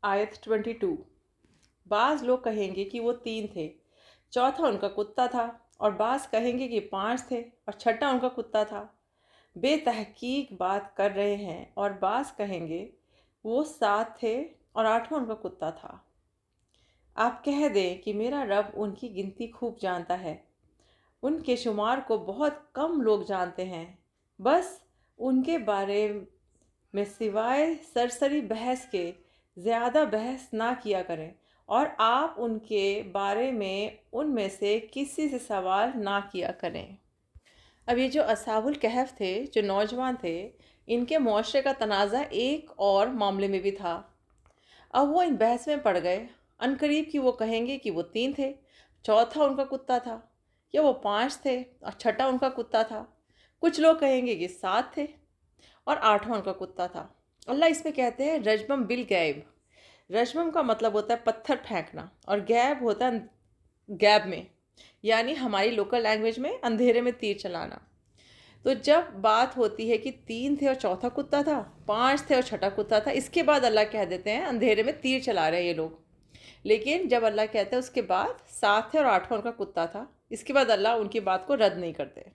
आयत 22। बाज़ लोग कहेंगे कि वो 3 थे, चौथा उनका कुत्ता था, और बाज़ कहेंगे कि 5 थे और छठा उनका कुत्ता था। बेतहकीक बात कर रहे हैं, और बाज़ कहेंगे वो 7 थे और 8वां उनका कुत्ता था। आप कह दें कि मेरा रब उनकी गिनती खूब जानता है। उनके शुमार को बहुत कम लोग जानते हैं। बस उनके बारे में सिवाय सरसरी बहस के ज़्यादा बहस ना किया करें, और आप उनके बारे में उनमें से किसी से सवाल ना किया करें। अब ये जो असहाबुल कहफ थे, जो नौजवान थे, इनके मुआशरे का तनाज़ा एक और मामले में भी था। अब वो इन बहस में पड़ गए। अनकरीब कि वो कहेंगे कि वो 3 थे, चौथा उनका कुत्ता था, या वो 5 थे और छठा उनका कुत्ता था। कुछ लोग कहेंगे कि 7 थे और 8वां उनका कुत्ता था। अल्लाह इसमें कहते हैं रजमम बिल गैब। रजमम का मतलब होता है पत्थर फेंकना, और गैब होता है गैब में, यानी हमारी लोकल लैंग्वेज में अंधेरे में तीर चलाना। तो जब बात होती है कि 3 थे और चौथा कुत्ता था, 5 थे और छठा कुत्ता था, इसके बाद अल्लाह कह देते हैं अंधेरे में तीर चला रहे हैं ये लोग। लेकिन जब अल्लाह कहते हैं उसके बाद 7 थे और 8वां उनका कुत्ता था, इसके बाद अल्लाह उनकी बात को रद्द नहीं करते।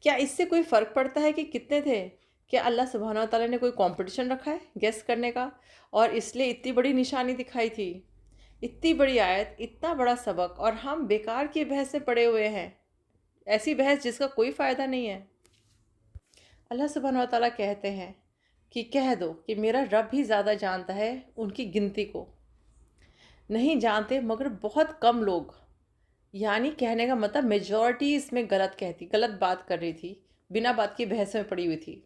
क्या इससे कोई फ़र्क पड़ता है कि कितने थे? क्या अल्लाह सुब्हानहू व तआला ने कोई कंपटीशन रखा है गेस करने का, और इसलिए इतनी बड़ी निशानी दिखाई थी? इतनी बड़ी आयत, इतना बड़ा सबक, और हम बेकार की बहस में पड़े हुए हैं, ऐसी बहस जिसका कोई फ़ायदा नहीं है। अल्लाह सुब्हानहू व तआला कहते हैं कि कह दो कि मेरा रब भी ज़्यादा जानता है उनकी गिनती को। नहीं जानते मगर बहुत कम लोग, यानी कहने का मतलब मेजॉरिटी इसमें गलत बात कर रही थी, बिना बात की बहस में पड़ी हुई थी।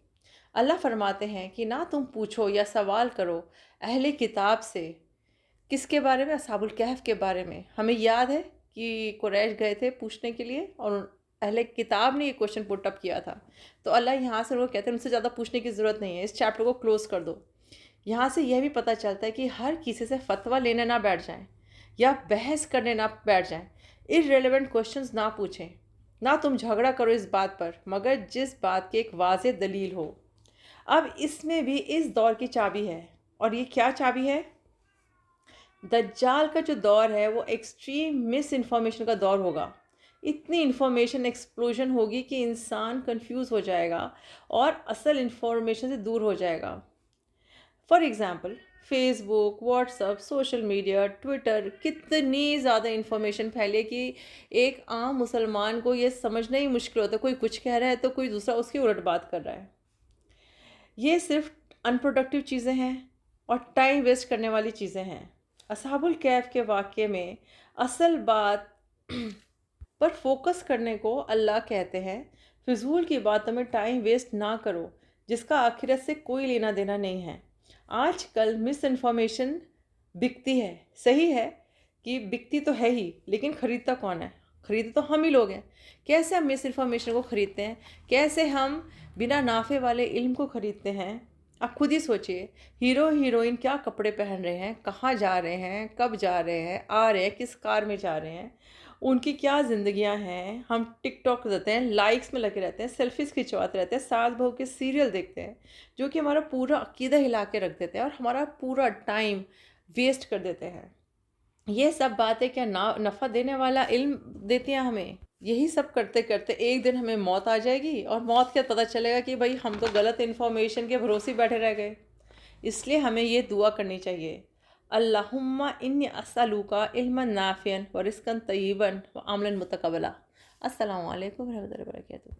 अल्लाह फरमाते हैं कि ना तुम पूछो या सवाल करो अहले किताब से। किसके बारे में? असहाबुल कहफ के बारे में। हमें याद है कि कुरैश गए थे पूछने के लिए, और अहले किताब ने ये क्वेश्चन पुट अप किया था। तो अल्लाह यहाँ से उनको कहते हैं उनसे ज़्यादा पूछने की ज़रूरत नहीं है, इस चैप्टर को क्लोज़ कर दो। यहाँ से यह भी पता चलता है कि हर किसी से फतवा लेने ना बैठ जाएं, या बहस करने ना बैठ जाएं, इररिलेवेंट क्वेश्चंस ना पूछें। ना तुम झगड़ा करो इस बात पर, मगर जिस बात की एक वाज़ेह दलील हो। अब इसमें भी इस दौर की चाबी है, और ये क्या चाबी है? दज्जाल का जो दौर है वो एक्सट्रीम मिस इन्फॉर्मेशन का दौर होगा। इतनी इन्फॉर्मेशन एक्सप्लोजन होगी कि इंसान कंफ्यूज हो जाएगा और असल इन्फॉर्मेशन से दूर हो जाएगा। For example, Facebook, WhatsApp, social media, Twitter, कितनी ज़्यादा इन्फॉर्मेशन फैले कि एक आम मुसलमान को ये समझना ही मुश्किल होता है। कोई कुछ कह रहा है तो कोई दूसरा उसकी उलट बात कर रहा है। ये सिर्फ अनप्रोडक्टिव चीज़ें हैं और टाइम वेस्ट करने वाली चीज़ें हैं। असहाबुल कैफ के वाक़ये में असल बात पर फोकस करने को अल्लाह कहते हैं फिजूल की बातों में टाइम वेस्ट ना करो, जिसका आखिरत से कोई लेना देना नहीं है। आजकल मिस इन्फॉर्मेशन बिकती है। सही है कि बिकती तो है ही, लेकिन ख़रीदता कौन है? ख़रीदते तो हम ही लोग हैं। कैसे हम मिस इन्फॉर्मेशन को ख़रीदते हैं? कैसे हम बिना नाफे वाले इल्म को ख़रीदते हैं? आप खुद ही सोचिए, हीरो हीरोइन क्या कपड़े पहन रहे हैं, कहाँ जा रहे हैं, कब जा रहे हैं, आ रहे हैं, किस कार में जा रहे हैं, उनकी क्या ज़िंदगियां हैं। हम टिकटॉक देते हैं, लाइक्स में लगे रहते हैं, सेल्फीज़ खिंचवाते रहते हैं, सास बहू के सीरियल देखते हैं, जो कि हमारा पूरा अकीदा हिला के रख देते हैं और हमारा पूरा टाइम वेस्ट कर देते हैं। ये सब बातें क्या नफ़ा देने वाला इल्म देती हैं हमें? यही सब करते करते एक दिन हमें मौत आ जाएगी, और मौत के पता चलेगा कि भाई हम तो गलत इन्फॉर्मेशन के भरोसे बैठे रह गए। इसलिए हमें ये दुआ करनी चाहिए, अल्लाहुम्मा इन्नी अस्अलुका इल्मन नाफ़िअन व रिज़्क़न तय्यिबन व अमलन मुतक़ब्बला। अस्सलामु अलैकुम व रहमतुल्लाहि व बरकातुहू।